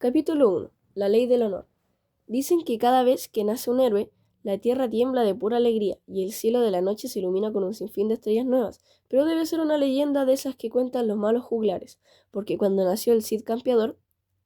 Capítulo 1. La ley del honor. Dicen que cada vez que nace un héroe, la tierra tiembla de pura alegría y el cielo de la noche se ilumina con un sinfín de estrellas nuevas, pero debe ser una leyenda de esas que cuentan los malos juglares, porque cuando nació el Cid Campeador,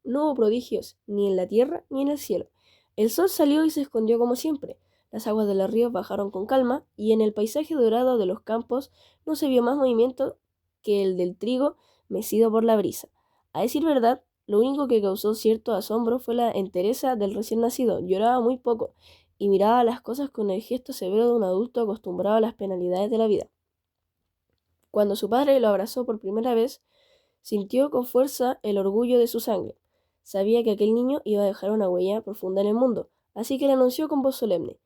no hubo prodigios ni en la tierra ni en el cielo. El sol salió y se escondió como siempre, las aguas de los ríos bajaron con calma y en el paisaje dorado de los campos no se vio más movimiento que el del trigo mecido por la brisa. A decir verdad, lo único que causó cierto asombro fue la entereza del recién nacido. Lloraba muy poco y miraba las cosas con el gesto severo de un adulto acostumbrado a las penalidades de la vida. Cuando su padre lo abrazó por primera vez, sintió con fuerza el orgullo de su sangre. Sabía que aquel niño iba a dejar una huella profunda en el mundo, así que le anunció con voz solemne: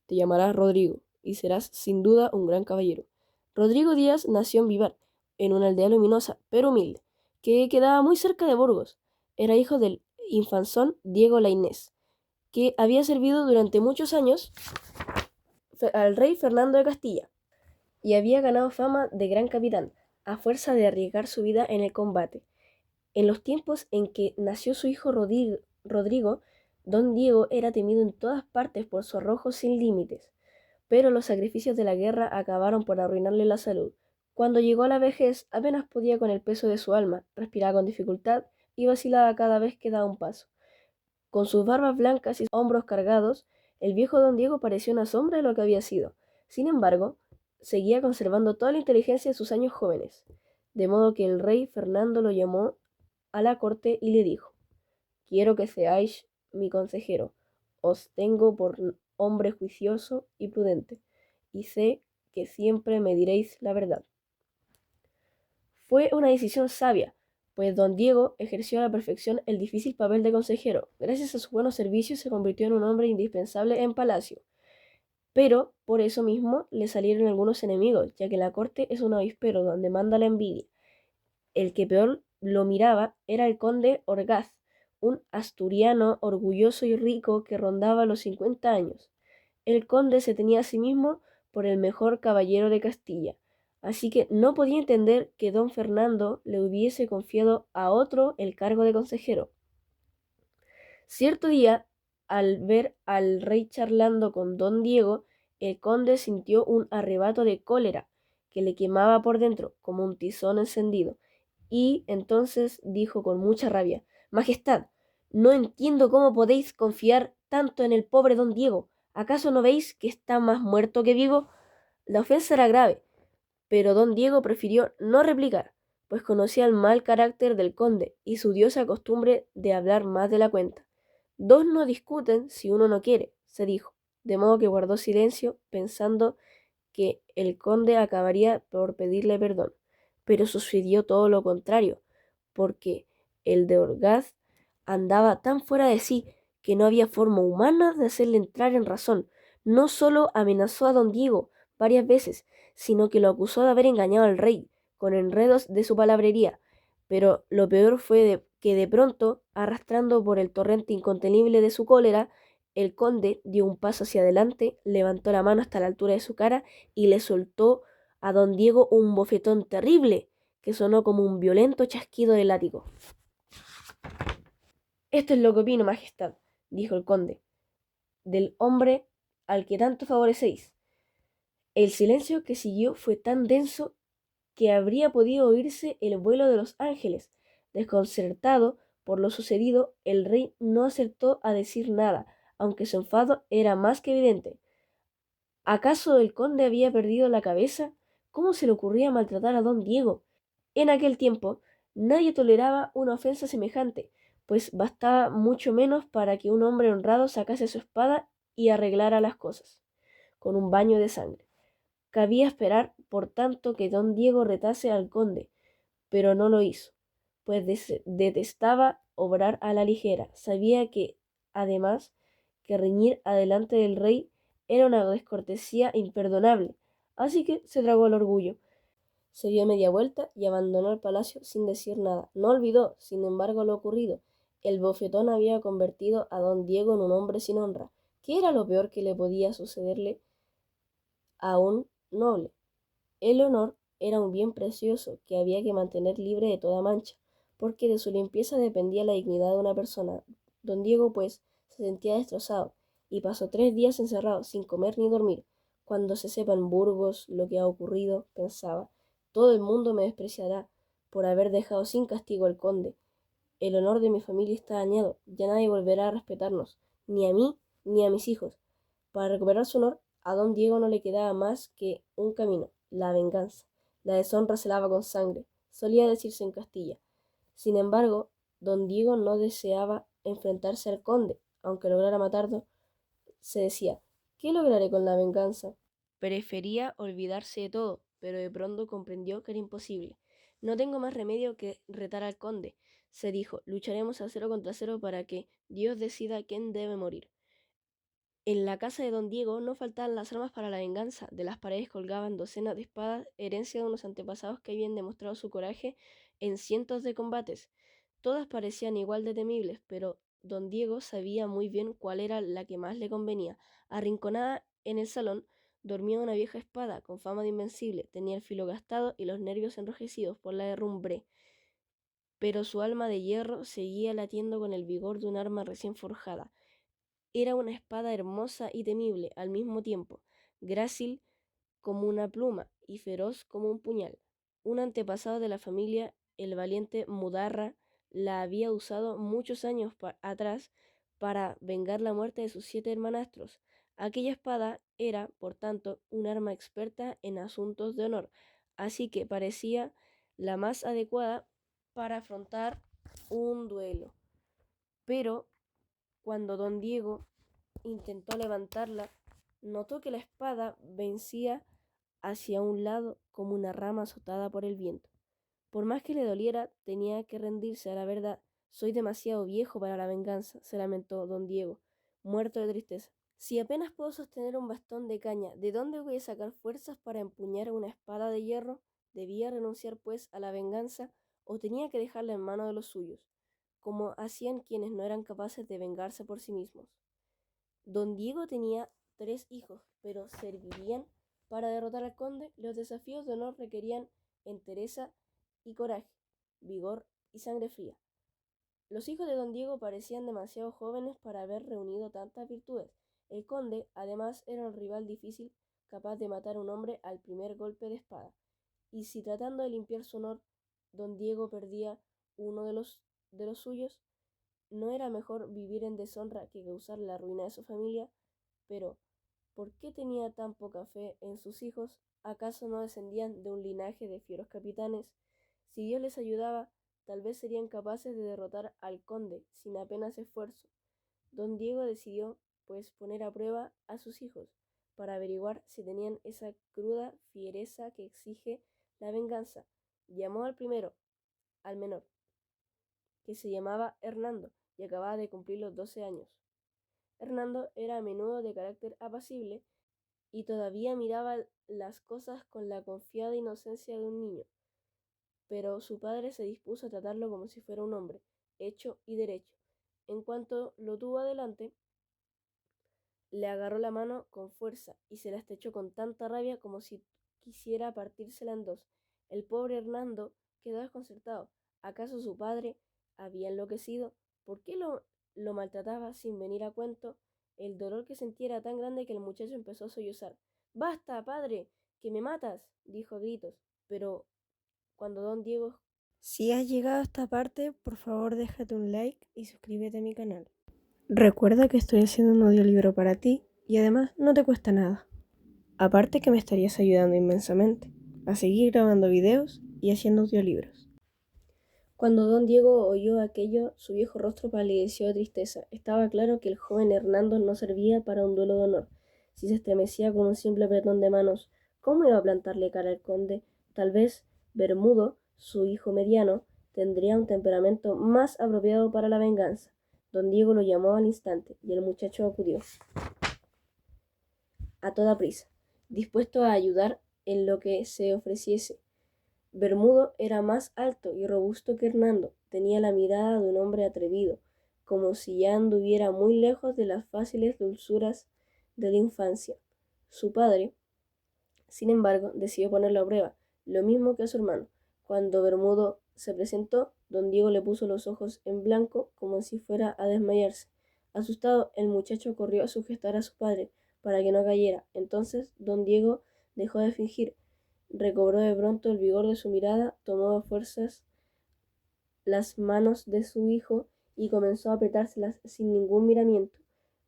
«Te llamarás Rodrigo, y serás sin duda un gran caballero». Rodrigo Díaz nació en Vivar, en una aldea luminosa, pero humilde, que quedaba muy cerca de Burgos. Era hijo del infanzón Diego Lainez, que había servido durante muchos años al rey Fernando de Castilla y había ganado fama de gran capitán, a fuerza de arriesgar su vida en el combate. En los tiempos en que nació su hijo Rodrigo, don Diego era temido en todas partes por su arrojo sin límites, pero los sacrificios de la guerra acabaron por arruinarle la salud. Cuando llegó a la vejez, apenas podía con el peso de su alma, respiraba con dificultad y vacilaba cada vez que daba un paso. Con sus barbas blancas y hombros cargados, el viejo don Diego parecía una sombra de lo que había sido. Sin embargo, seguía conservando toda la inteligencia de sus años jóvenes, de modo que el rey Fernando lo llamó a la corte y le dijo: «Quiero que seáis mi consejero. Os tengo por hombre juicioso y prudente, y sé que siempre me diréis la verdad». Fue una decisión sabia, pues don Diego ejerció a la perfección el difícil papel de consejero. Gracias a sus buenos servicios se convirtió en un hombre indispensable en palacio. Pero por eso mismo le salieron algunos enemigos, ya que la corte es un avispero donde manda la envidia. El que peor lo miraba era el conde Orgaz, un asturiano orgulloso y rico que rondaba los 50 años. El conde se tenía a sí mismo por el mejor caballero de Castilla, así que no podía entender que don Fernando le hubiese confiado a otro el cargo de consejero. Cierto día, al ver al rey charlando con don Diego, el conde sintió un arrebato de cólera que le quemaba por dentro como un tizón encendido, y entonces dijo con mucha rabia: «Majestad, no entiendo cómo podéis confiar tanto en el pobre don Diego. ¿Acaso no veis que está más muerto que vivo?». La ofensa era grave, pero don Diego prefirió no replicar, pues conocía el mal carácter del conde y su odiosa costumbre de hablar más de la cuenta. «Dos no discuten si uno no quiere», se dijo, de modo que guardó silencio, pensando que el conde acabaría por pedirle perdón. Pero sucedió todo lo contrario, porque el de Orgaz andaba tan fuera de sí que no había forma humana de hacerle entrar en razón. No solo amenazó a don Diego varias veces, sino que lo acusó de haber engañado al rey con enredos de su palabrería. Pero lo peor fue que de pronto, arrastrando por el torrente incontenible de su cólera, el conde dio un paso hacia adelante, levantó la mano hasta la altura de su cara y le soltó a don Diego un bofetón terrible que sonó como un violento chasquido de látigo. «Esto es lo que opino, majestad», dijo el conde, «del hombre al que tanto favorecéis». El silencio que siguió fue tan denso que habría podido oírse el vuelo de los ángeles. Desconcertado por lo sucedido, el rey no acertó a decir nada, aunque su enfado era más que evidente. ¿Acaso el conde había perdido la cabeza? ¿Cómo se le ocurría maltratar a don Diego? En aquel tiempo nadie toleraba una ofensa semejante, pues bastaba mucho menos para que un hombre honrado sacase su espada y arreglara las cosas con un baño de sangre. Cabía esperar, por tanto, que don Diego retase al conde, pero no lo hizo, pues detestaba obrar a la ligera. Sabía que, además, que reñir adelante del rey era una descortesía imperdonable, así que se tragó el orgullo. Se dio media vuelta y abandonó el palacio sin decir nada. No olvidó, sin embargo, lo ocurrido. El bofetón había convertido a don Diego en un hombre sin honra. ¿Qué era lo peor que le podía sucederle a un noble? El honor era un bien precioso que había que mantener libre de toda mancha. porque de su limpieza dependía la dignidad de una persona. Don Diego, pues, se sentía destrozado y pasó 3 días encerrado, sin comer ni dormir. Cuando se sepa en Burgos lo que ha ocurrido, pensaba, todo el mundo me despreciará por haber dejado sin castigo al conde. El honor de mi familia está dañado, ya nadie volverá a respetarnos, ni a mí ni a mis hijos. Para recuperar su honor, a don Diego no le quedaba más que un camino, la venganza. La deshonra se lava con sangre, solía decirse en Castilla. Sin embargo, don Diego no deseaba enfrentarse al conde, aunque lograra matarlo. Se decía, ¿qué lograré con la venganza? Prefería olvidarse de todo, pero de pronto comprendió que era imposible. No tengo más remedio que retar al conde, se dijo. Lucharemos a 0 contra 0 para que Dios decida quién debe morir. En la casa de don Diego no faltaban las armas para la venganza. De las paredes colgaban docenas de espadas, herencia de unos antepasados que habían demostrado su coraje en cientos de combates. Todas parecían igual de temibles, pero don Diego sabía muy bien cuál era la que más le convenía. Arrinconada en el salón, dormía una vieja espada con fama de invencible. Tenía el filo gastado y los nervios enrojecidos por la herrumbre, pero su alma de hierro seguía latiendo con el vigor de un arma recién forjada. Era una espada hermosa y temible al mismo tiempo, grácil como una pluma y feroz como un puñal. Un antepasado de la familia, el valiente Mudarra, la había usado muchos años atrás para vengar la muerte de sus 7 hermanastros. Aquella espada era, por tanto, un arma experta en asuntos de honor, así que parecía la más adecuada para afrontar un duelo. Pero cuando don Diego intentó levantarla, notó que la espada vencía hacia un lado como una rama azotada por el viento. Por más que le doliera, tenía que rendirse a la verdad. Soy demasiado viejo para la venganza, se lamentó don Diego, muerto de tristeza. Si apenas puedo sostener un bastón de caña, ¿de dónde voy a sacar fuerzas para empuñar una espada de hierro? Debía renunciar, pues, a la venganza, o tenía que dejarla en manos de los suyos, como hacían quienes no eran capaces de vengarse por sí mismos. Don Diego tenía 3 hijos, pero ¿servirían para derrotar al conde? Los desafíos de honor requerían entereza y coraje, vigor y sangre fría. Los hijos de don Diego parecían demasiado jóvenes para haber reunido tantas virtudes. El conde, además, era un rival difícil, capaz de matar a un hombre al primer golpe de espada. Y si tratando de limpiar su honor, don Diego perdía uno de los suyos, ¿no era mejor vivir en deshonra que causar la ruina de su familia? Pero, ¿por qué tenía tan poca fe en sus hijos? ¿Acaso no descendían de un linaje de fieros capitanes? Si Dios les ayudaba, tal vez serían capaces de derrotar al conde sin apenas esfuerzo. Don Diego decidió, pues, poner a prueba a sus hijos para averiguar si tenían esa cruda fiereza que exige la venganza. Llamó al primero, al menor, que se llamaba Hernando y acababa de cumplir los 12 años. Hernando era a menudo de carácter apacible y todavía miraba las cosas con la confiada inocencia de un niño, pero su padre se dispuso a tratarlo como si fuera un hombre, hecho y derecho. En cuanto lo tuvo adelante, le agarró la mano con fuerza y se la estrechó con tanta rabia como si quisiera partírsela en dos. El pobre Hernando quedó desconcertado. ¿Acaso su padre había enloquecido? ¿Por qué lo maltrataba sin venir a cuento? El dolor que sentía era tan grande que el muchacho empezó a sollozar. ¡Basta, padre! ¡Que me matas! Dijo a gritos. Pero cuando don Diego... Si has llegado a esta parte, por favor déjate un like y suscríbete a mi canal. Recuerda que estoy haciendo un audiolibro para ti y además no te cuesta nada. Aparte que me estarías ayudando inmensamente a seguir grabando videos y haciendo audiolibros. Cuando don Diego oyó aquello, su viejo rostro palideció de tristeza. Estaba claro que el joven Hernando no servía para un duelo de honor. Si se estremecía con un simple apretón de manos, ¿cómo iba a plantarle cara al conde? Tal vez Bermudo, su hijo mediano, tendría un temperamento más apropiado para la venganza. Don Diego lo llamó al instante y el muchacho acudió a toda prisa, dispuesto a ayudar en lo que se ofreciese. Bermudo era más alto y robusto que Hernando, tenía la mirada de un hombre atrevido, como si ya anduviera muy lejos de las fáciles dulzuras de la infancia. Su padre, sin embargo, decidió ponerlo a prueba, lo mismo que a su hermano. Cuando Bermudo se presentó, Don Diego le puso los ojos en blanco como si fuera a desmayarse. Asustado, el muchacho corrió a sujetar a su padre para que no cayera. Entonces don Diego dejó de fingir, recobró de pronto el vigor de su mirada, tomó a fuerzas las manos de su hijo y comenzó a apretárselas sin ningún miramiento.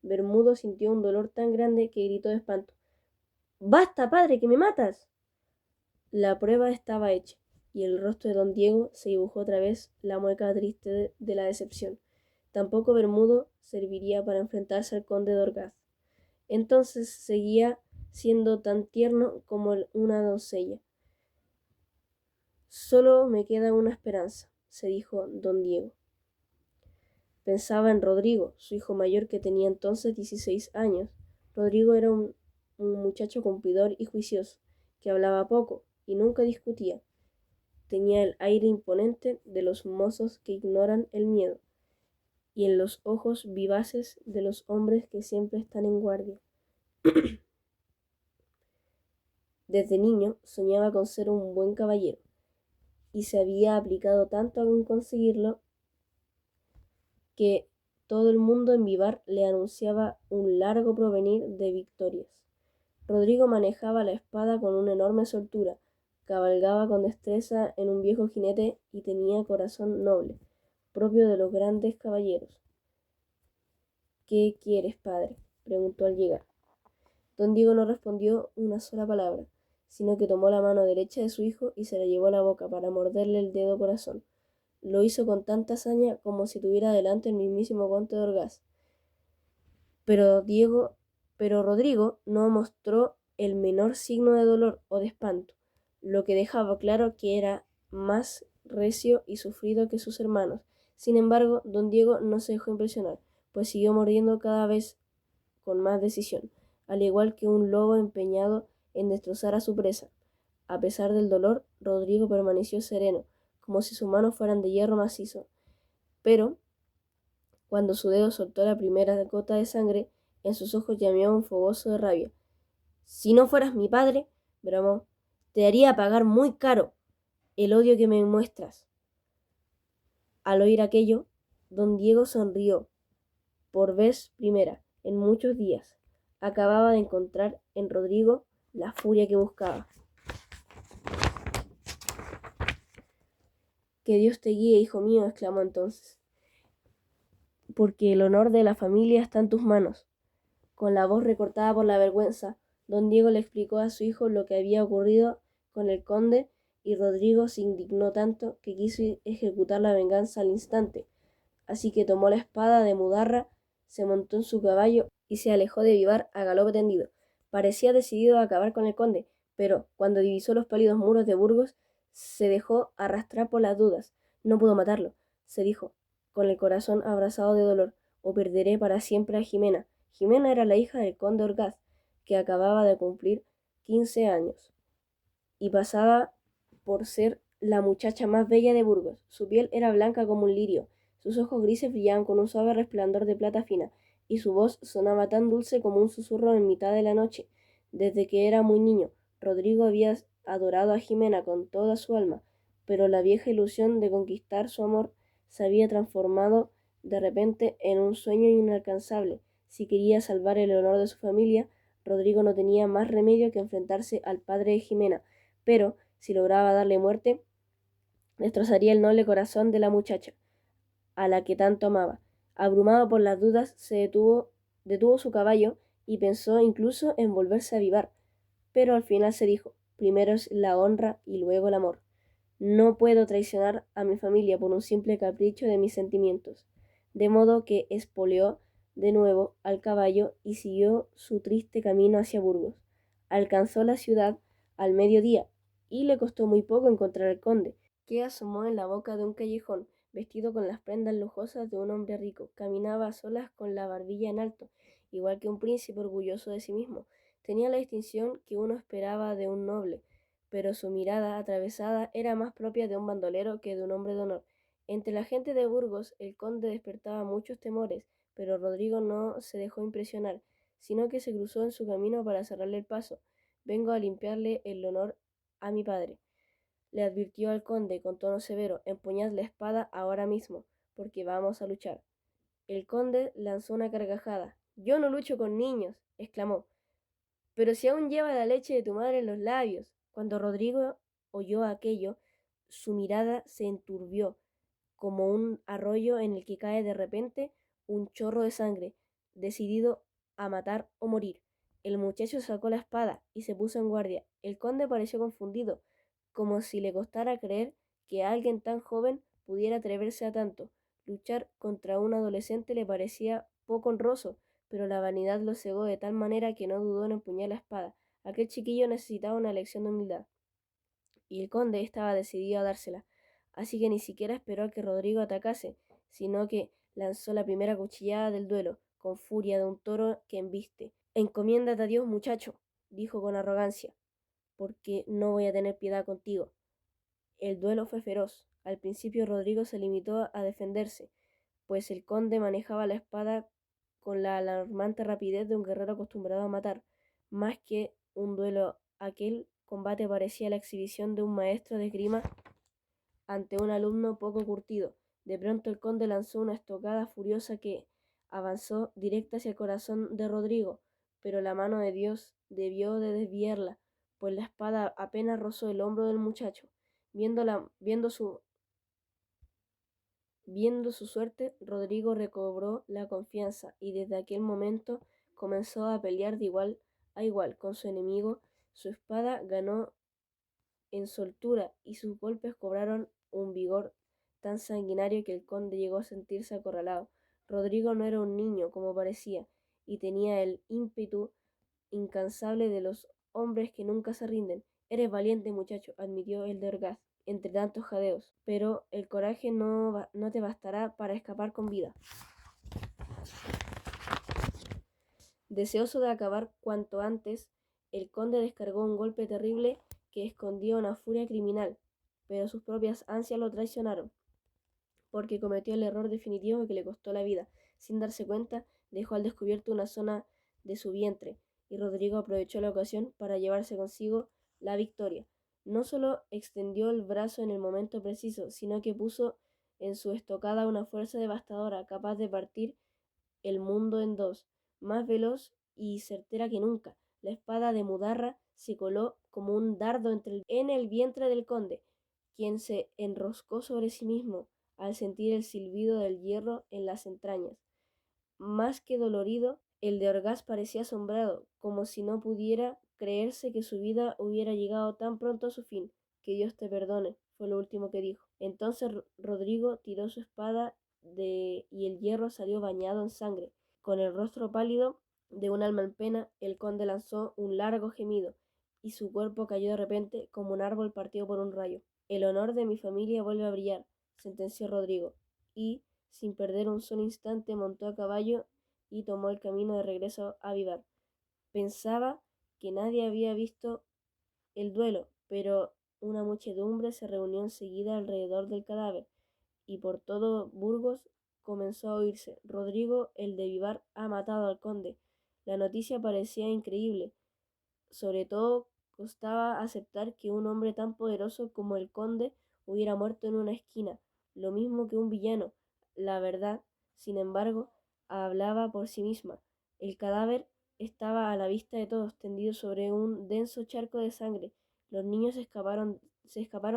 Bermudo sintió un dolor tan grande que gritó de espanto. ¡Basta, padre, que me matas! La prueba estaba hecha, y el rostro de don Diego se dibujó otra vez la mueca triste de la decepción. Tampoco Bermudo serviría para enfrentarse al conde de Orgaz. Entonces seguía siendo tan tierno como una doncella. Solo me queda una esperanza, se dijo don Diego. Pensaba en Rodrigo, su hijo mayor, que tenía entonces 16 años. Rodrigo era un muchacho cumplidor y juicioso, que hablaba poco y nunca discutía. Tenía el aire imponente de los mozos que ignoran el miedo, y en los ojos vivaces de los hombres que siempre están en guardia. Desde niño soñaba con ser un buen caballero, y se había aplicado tanto en conseguirlo que todo el mundo en Vivar le anunciaba un largo provenir de victorias. Rodrigo manejaba la espada con una enorme soltura, cabalgaba con destreza en un viejo jinete y tenía corazón noble, propio de los grandes caballeros. ¿Qué quieres, padre?, preguntó al llegar. Don Diego no respondió una sola palabra, sino que tomó la mano derecha de su hijo y se la llevó a la boca para morderle el dedo corazón. Lo hizo con tanta hazaña como si tuviera delante el mismísimo conde de Orgaz. Pero Rodrigo no mostró el menor signo de dolor o de espanto, lo que dejaba claro que era más recio y sufrido que sus hermanos. Sin embargo, don Diego no se dejó impresionar, pues siguió mordiendo cada vez con más decisión, al igual que un lobo empeñado en destrozar a su presa. A pesar del dolor, Rodrigo permaneció sereno, como si sus manos fueran de hierro macizo. Pero, cuando su dedo soltó la primera gota de sangre, en sus ojos llameaba un fogoso de rabia. «Si no fueras mi padre», bramó, «te haría pagar muy caro el odio que me muestras». Al oír aquello, don Diego sonrió, por vez primera en muchos días. Acababa de encontrar en Rodrigo la furia que buscaba. «Que Dios te guíe, hijo mío», exclamó entonces, «porque el honor de la familia está en tus manos». Con la voz recortada por la vergüenza, don Diego le explicó a su hijo lo que había ocurrido con el conde, y Rodrigo se indignó tanto que quiso ejecutar la venganza al instante. Así que tomó la espada de Mudarra, se montó en su caballo y se alejó de Vivar a galope tendido. Parecía decidido a acabar con el conde, pero cuando divisó los pálidos muros de Burgos, se dejó arrastrar por las dudas. No pudo matarlo, se dijo, con el corazón abrasado de dolor, o perderé para siempre a Jimena. Jimena era la hija del conde Orgaz, que acababa de cumplir 15 años, y pasaba por ser la muchacha más bella de Burgos. Su piel era blanca como un lirio, sus ojos grises brillaban con un suave resplandor de plata fina, y su voz sonaba tan dulce como un susurro en mitad de la noche. Desde que era muy niño, Rodrigo había adorado a Jimena con toda su alma, pero la vieja ilusión de conquistar su amor se había transformado de repente en un sueño inalcanzable. Si quería salvar el honor de su familia, Rodrigo no tenía más remedio que enfrentarse al padre de Jimena, pero si lograba darle muerte, destrozaría el noble corazón de la muchacha, a la que tanto amaba. Abrumado por las dudas, detuvo su caballo y pensó incluso en volverse a avivar, pero al final se dijo, primero es la honra y luego el amor. No puedo traicionar a mi familia por un simple capricho de mis sentimientos. De modo que espoleó de nuevo al caballo y siguió su triste camino hacia Burgos. Alcanzó la ciudad al mediodía y le costó muy poco encontrar al conde, que asomó en la boca de un callejón, vestido con las prendas lujosas de un hombre rico. Caminaba a solas con la barbilla en alto, igual que un príncipe orgulloso de sí mismo. Tenía la distinción que uno esperaba de un noble, pero su mirada atravesada era más propia de un bandolero que de un hombre de honor. Entre la gente de Burgos, el conde despertaba muchos temores, pero Rodrigo no se dejó impresionar, sino que se cruzó en su camino para cerrarle el paso. «Vengo a limpiarle el honor a mi padre», le advirtió al conde con tono severo, empuñad la espada ahora mismo, porque vamos a luchar. El conde lanzó una carcajada. Yo no lucho con niños, exclamó, pero si aún lleva la leche de tu madre en los labios. Cuando Rodrigo oyó aquello, su mirada se enturbió, como un arroyo en el que cae de repente un chorro de sangre, decidido a matar o morir. El muchacho sacó la espada y se puso en guardia. El conde pareció confundido, como si le costara creer que alguien tan joven pudiera atreverse a tanto. Luchar contra un adolescente le parecía poco honroso, pero la vanidad lo cegó de tal manera que no dudó en empuñar la espada. Aquel chiquillo necesitaba una lección de humildad, y el conde estaba decidido a dársela. Así que ni siquiera esperó a que Rodrigo atacase, sino que lanzó la primera cuchillada del duelo, con furia de un toro que embiste. Encomiéndate a Dios, muchacho, dijo con arrogancia, porque no voy a tener piedad contigo. El duelo fue feroz. Al principio Rodrigo se limitó a defenderse, pues el conde manejaba la espada con la alarmante rapidez de un guerrero acostumbrado a matar. Más que un duelo, aquel combate parecía la exhibición de un maestro de esgrima ante un alumno poco curtido. De pronto el conde lanzó una estocada furiosa que avanzó directa hacia el corazón de Rodrigo, pero la mano de Dios debió de desviarla, pues la espada apenas rozó el hombro del muchacho. Viendo su suerte, Rodrigo recobró la confianza y desde aquel momento comenzó a pelear de igual a igual con su enemigo. Su espada ganó en soltura y sus golpes cobraron un vigor tan sanguinario que el conde llegó a sentirse acorralado. Rodrigo no era un niño, como parecía, y tenía el ímpetu incansable de los hombres que nunca se rinden. Eres valiente, muchacho, admitió el de Orgaz, entre tantos jadeos, pero el coraje no te bastará para escapar con vida. Deseoso de acabar cuanto antes, el conde descargó un golpe terrible que escondía una furia criminal, pero sus propias ansias lo traicionaron, porque cometió el error definitivo que le costó la vida. Sin darse cuenta, dejó al descubierto una zona de su vientre, y Rodrigo aprovechó la ocasión para llevarse consigo la victoria. No solo extendió el brazo en el momento preciso, sino que puso en su estocada una fuerza devastadora, capaz de partir el mundo en dos, más veloz y certera que nunca. La espada de Mudarra se coló como un dardo en el vientre del conde, quien se enroscó sobre sí mismo al sentir el silbido del hierro en las entrañas. Más que dolorido, el de Orgaz parecía asombrado, como si no pudiera creerse que su vida hubiera llegado tan pronto a su fin. Que Dios te perdone, fue lo último que dijo. Entonces Rodrigo tiró su espada y el hierro salió bañado en sangre. Con el rostro pálido de un alma en pena, el conde lanzó un largo gemido, y su cuerpo cayó de repente como un árbol partido por un rayo. El honor de mi familia vuelve a brillar, sentenció Rodrigo, y, sin perder un solo instante, montó a caballo y tomó el camino de regreso a Vivar. Pensaba que nadie había visto el duelo, pero una muchedumbre se reunió enseguida alrededor del cadáver, y por todo Burgos comenzó a oírse: Rodrigo, el de Vivar, ha matado al conde. La noticia parecía increíble. Sobre todo costaba aceptar que un hombre tan poderoso como el conde hubiera muerto en una esquina, lo mismo que un villano. La verdad, sin embargo, hablaba por sí misma. El cadáver estaba a la vista de todos, tendido sobre un denso charco de sangre. Los niños se escaparon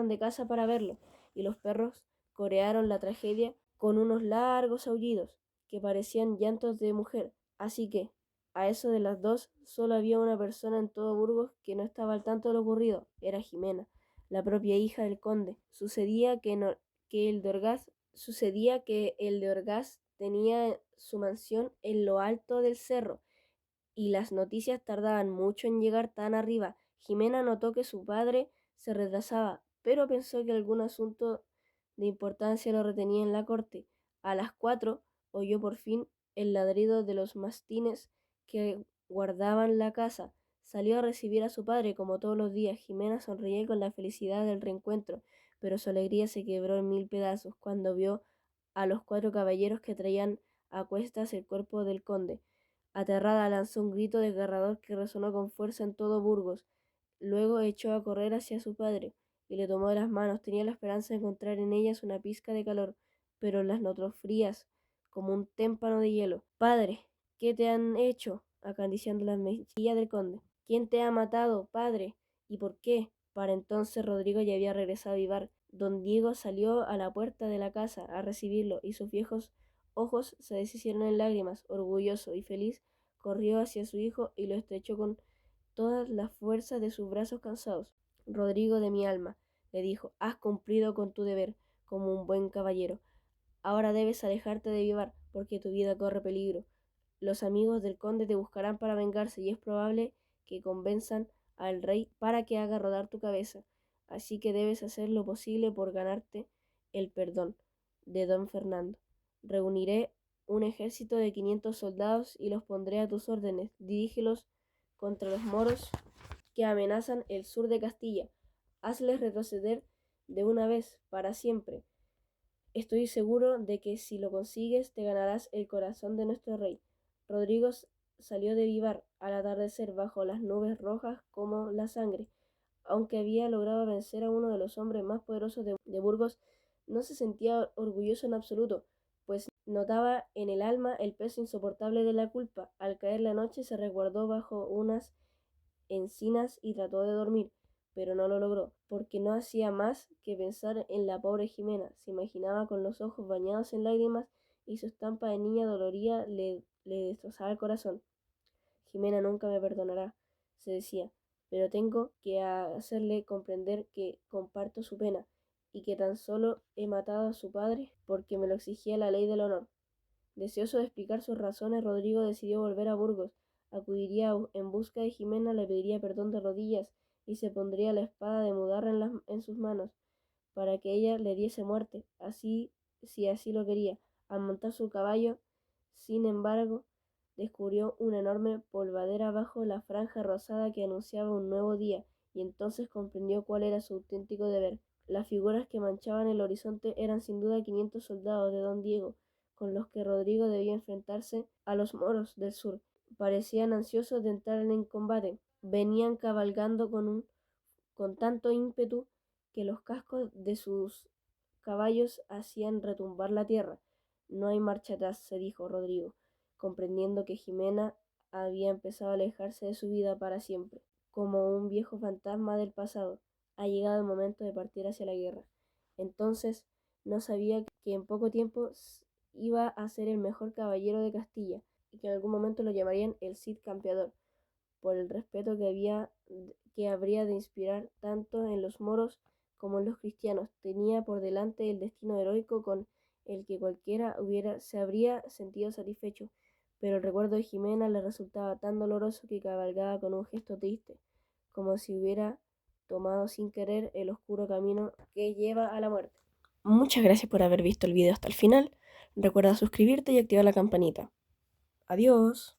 de casa para verlo, y los perros corearon la tragedia con unos largos aullidos que parecían llantos de mujer. Así que, a eso de las 2, solo había una persona en todo Burgos que no estaba al tanto de lo ocurrido. Era Jimena, la propia hija del conde. Sucedía que el de Orgaz tenía su mansión en lo alto del cerro, y las noticias tardaban mucho en llegar tan arriba. Jimena notó que su padre se retrasaba, pero pensó que algún asunto de importancia lo retenía en la corte. A las 4 oyó por fin el ladrido de los mastines que guardaban la casa. Salió a recibir a su padre como todos los días. Jimena sonreía con la felicidad del reencuentro, pero su alegría se quebró en mil pedazos cuando vio a los 4 caballeros que traían a cuestas el cuerpo del conde. Aterrada, lanzó un grito desgarrador que resonó con fuerza en todo Burgos. Luego echó a correr hacia su padre. y le tomó de las manos. Tenía la esperanza de encontrar en ellas una pizca de calor, pero las notó frías como un témpano de hielo. «Padre, ¿qué te han hecho?», acariciando las mejillas del conde. «¿Quién te ha matado, padre? ¿Y por qué?». Para entonces Rodrigo ya había regresado a Vivar. Don Diego salió a la puerta de la casa a recibirlo y sus viejos ojos se deshicieron en lágrimas. Orgulloso y feliz, corrió hacia su hijo y lo estrechó con todas las fuerzas de sus brazos cansados. «Rodrigo de mi alma», le dijo, «has cumplido con tu deber como un buen caballero. Ahora debes alejarte de Vivar, porque tu vida corre peligro. Los amigos del conde te buscarán para vengarse y es probable que convenzan al rey para que haga rodar tu cabeza. Así que debes hacer lo posible por ganarte el perdón de don Fernando. Reuniré un ejército de 500 soldados y los pondré a tus órdenes. Dirígelos contra los moros que amenazan el sur de Castilla. Hazles retroceder de una vez, para siempre. Estoy seguro de que si lo consigues te ganarás el corazón de nuestro rey». Rodrigo salió de Vivar al atardecer bajo las nubes rojas como la sangre. Aunque había logrado vencer a uno de los hombres más poderosos de Burgos, no se sentía orgulloso en absoluto, pues notaba en el alma el peso insoportable de la culpa. Al caer la noche se resguardó bajo unas encinas y trató de dormir, pero no lo logró, porque no hacía más que pensar en la pobre Jimena. Se imaginaba con los ojos bañados en lágrimas y su estampa de niña dolorida le destrozaba el corazón. «Jimena nunca me perdonará», se decía, «pero tengo que hacerle comprender que comparto su pena y que tan solo he matado a su padre porque me lo exigía la ley del honor». Deseoso de explicar sus razones, Rodrigo decidió volver a Burgos. Acudiría en busca de Jimena, le pediría perdón de rodillas y se pondría la espada de Mudarra en sus manos para que ella le diese muerte, así si así lo quería. Al montar su caballo, sin embargo, descubrió una enorme polvadera bajo la franja rosada que anunciaba un nuevo día, y entonces comprendió cuál era su auténtico deber. Las figuras que manchaban el horizonte eran sin duda 500 soldados de don Diego, con los que Rodrigo debía enfrentarse a los moros del sur. Parecían ansiosos de entrar en combate. Venían cabalgando con tanto ímpetu que los cascos de sus caballos hacían retumbar la tierra. «No hay marcha atrás», se dijo Rodrigo, comprendiendo que Jimena había empezado a alejarse de su vida para siempre, como un viejo fantasma del pasado. Ha llegado el momento de partir hacia la guerra. Entonces no sabía que en poco tiempo iba a ser el mejor caballero de Castilla y que en algún momento lo llamarían el Cid Campeador, por el respeto que habría de inspirar tanto en los moros como en los cristianos. Tenía por delante el destino heroico con el que cualquiera se habría sentido satisfecho, pero el recuerdo de Jimena le resultaba tan doloroso que cabalgaba con un gesto triste, como si hubiera tomado sin querer el oscuro camino que lleva a la muerte. Muchas gracias por haber visto el video hasta el final. Recuerda suscribirte y activar la campanita. Adiós.